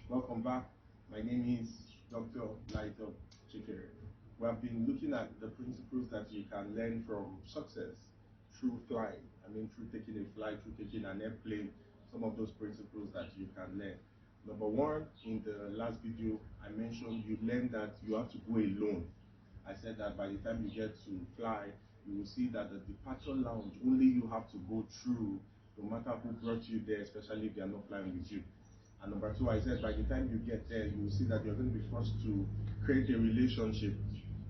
Welcome back. My name is DrLightupChikere. We have been looking at the principles that you can learn from success through flying. Through taking a flight, through taking an airplane, some of those principles that you can learn. Number one, in the last video, I mentioned you learned that you have to go alone. I said that by the time you get to fly, you will see that the departure lounge, only you have to go through, no matter who brought you there, especially if they are not flying with you. And number two, I said by the time you get there, you will see that you're going to be forced to create a relationship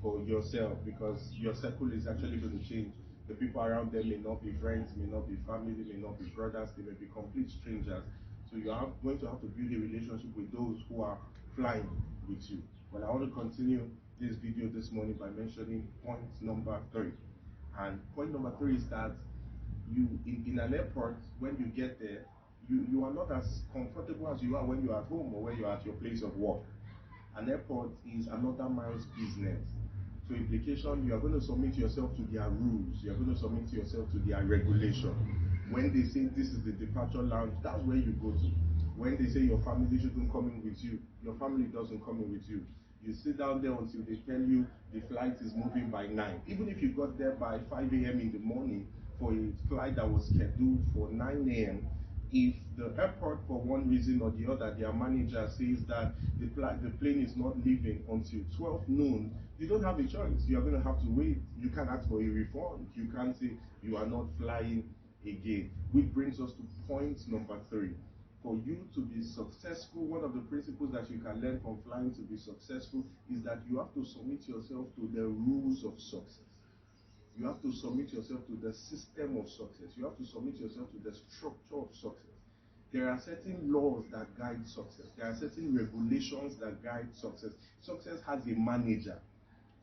for yourself, because your circle is actually going to change. The people around them may not be friends, may not be family, may not be brothers, they may be complete strangers. So you are going to have to build a relationship with those who are flying with you. But I want to continue this video this morning by mentioning point number 3. And point number 3 is that you in an airport, when you get there, you are not as comfortable as you are when you are at home or when you are at your place of work. An airport is another man's business. So implication, you are going to submit yourself to their rules, you are going to submit yourself to their regulation. When they say this is the departure lounge, that's where you go to. When they say your family shouldn't come in with you, your family doesn't come in with you. You sit down there until they tell you the flight is moving by 9. Even if you got there by 5 a.m. in the morning for a flight that was scheduled for 9 a.m., if the airport, for one reason or the other, their manager says that the plane is not leaving until 12 noon, you don't have a choice. You are going to have to wait. You can't ask for a refund. You can't say you are not flying again. Which brings us to point number 3. For you to be successful, one of the principles that you can learn from flying to be successful is that you have to submit yourself to the rules of success. You have to submit yourself to the system of success. You have to submit yourself to the structure of success. There are certain laws that guide success. There are certain regulations that guide success. Success has a manager.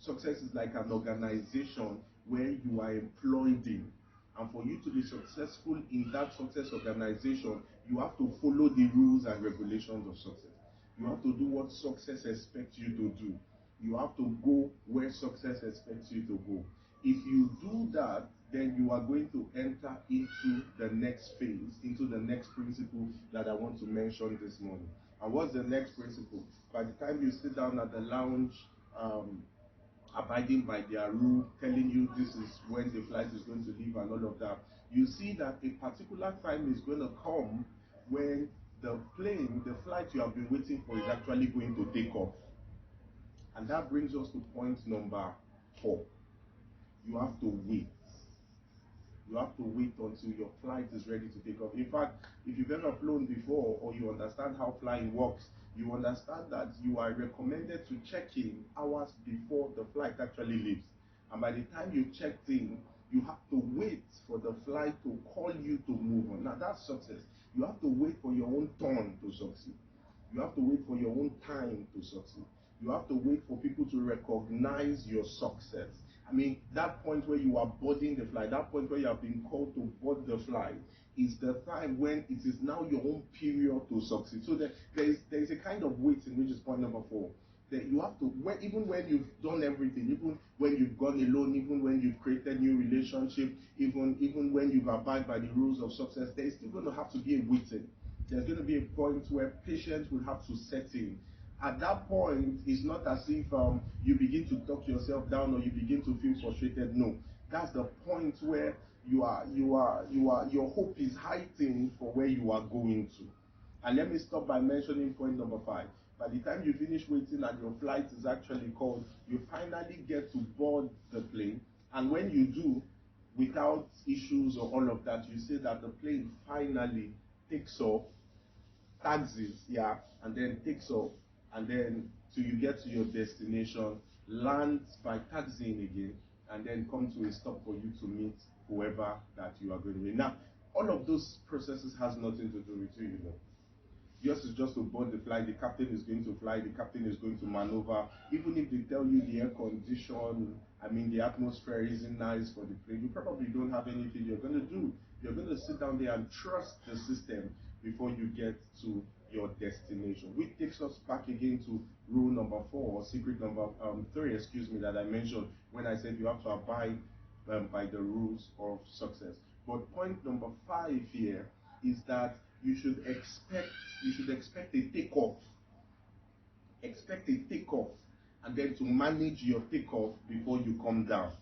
Success is like an organization where you are employed in. And for you to be successful in that success organization, you have to follow the rules and regulations of success. You have to do what success expects you to do. You have to go where success expects you to go. If you do that, then you are going to enter into the next phase, into the next principle that I want to mention this morning. And what's the next principle? By the time you sit down at the lounge, abiding by their rule, telling you this is when the flight is going to leave and all of that, you see that a particular time is going to come when the plane, the flight you have been waiting for, is actually going to take off. And that brings us to point number 4. You have to wait. You have to wait until your flight is ready to take off. In fact, if you've ever flown before or you understand how flying works, you understand that you are recommended to check in hours before the flight actually leaves. And by the time you checked in, you have to wait for the flight to call you to move on. Now that's success. You have to wait for your own turn to succeed. You have to wait for your own time to succeed. You have to wait for people to recognize your success. That point where you are boarding the flight, that point where you have been called to board the flight, is the time when it is now your own period to succeed. So there is a kind of waiting, which is point number 4. That you have to, even when you've done everything, even when you've gone alone, even when you've created new relationship, even when you've abided by the rules of success, there is still going to have to be a waiting. There's going to be a point where patience will have to set in. At that point, it's not as if you begin to talk yourself down or you begin to feel frustrated. No, that's the point where your hope is heightened for where you are going to. And let me stop by mentioning point number 5. By the time you finish waiting and your flight is actually called, you finally get to board the plane. And when you do, without issues or all of that, you say that the plane finally takes off, taxis, and then takes off, and then till you get to your destination, lands by taxiing again, and then come to a stop for you to meet whoever that you are going to meet. Now, all of those processes has nothing to do with you, Yours is just to board the flight. The captain is going to fly. The captain is going to maneuver. Even if they tell you the air condition, the atmosphere isn't nice for the plane, you probably don't have anything you're going to do. You're going to sit down there and trust the system before you get to your destination. Which takes us back again to rule number 4, or secret number 3, that I mentioned when I said you have to abide by the rules of success. But point number 5 here is that you should expect a takeoff expect a takeoff and then to manage your takeoff before you come down.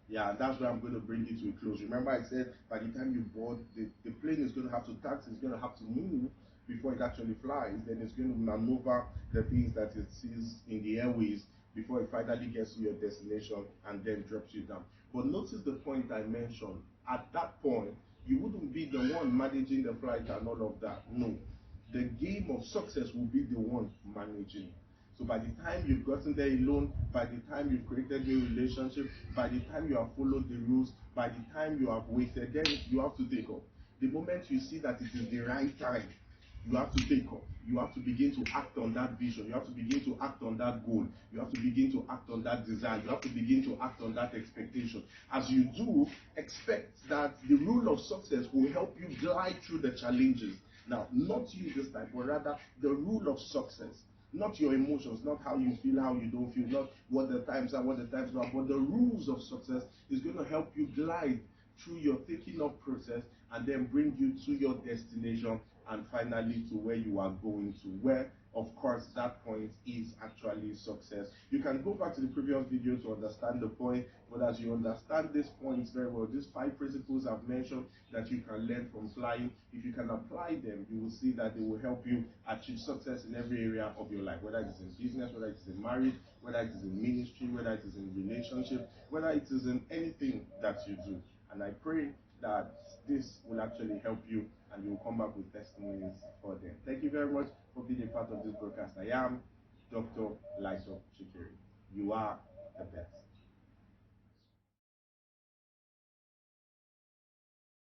Yeah, that's where I'm going to bring it to a close. Remember, I said by the time you board, the plane is going to have to taxi, it's going to have to move before it actually flies. Then it's going to maneuver the things that it sees in the airways before it finally gets to your destination and then drops you down. But notice the point I mentioned. At that point, you wouldn't be the one managing the flight and all of that. No. The game of success will be the one managing. So by the time you've gotten there alone, by the time you've created a relationship, by the time you have followed the rules, by the time you have waited, then you have to take off. The moment you see that it is the right time, you have to take off. You have to begin to act on that vision. You have to begin to act on that goal. You have to begin to act on that desire. You have to begin to act on that expectation. As you do, expect that the rule of success will help you glide through the challenges. Now, not you this time, but rather the rule of success. Not your emotions, not how you feel, how you don't feel, not what the times are, what the times are, but the rules of success is going to help you glide through your taking up process and then bring you to your destination and finally to where you are going to, where of course that point is actually success. You can go back to the previous video to understand the point, but as you understand these points very well, these 5 principles I've mentioned that you can learn from flying, if you can apply them, you will see that they will help you achieve success in every area of your life, whether it is in business, whether it is in marriage, whether it is in ministry, whether it is in relationship, whether it is in anything that you do. And I pray that this will actually help you and you will come back with testimonies for them. Thank you very much for being a part of this broadcast. I am Dr. LightupChikere. You are the best.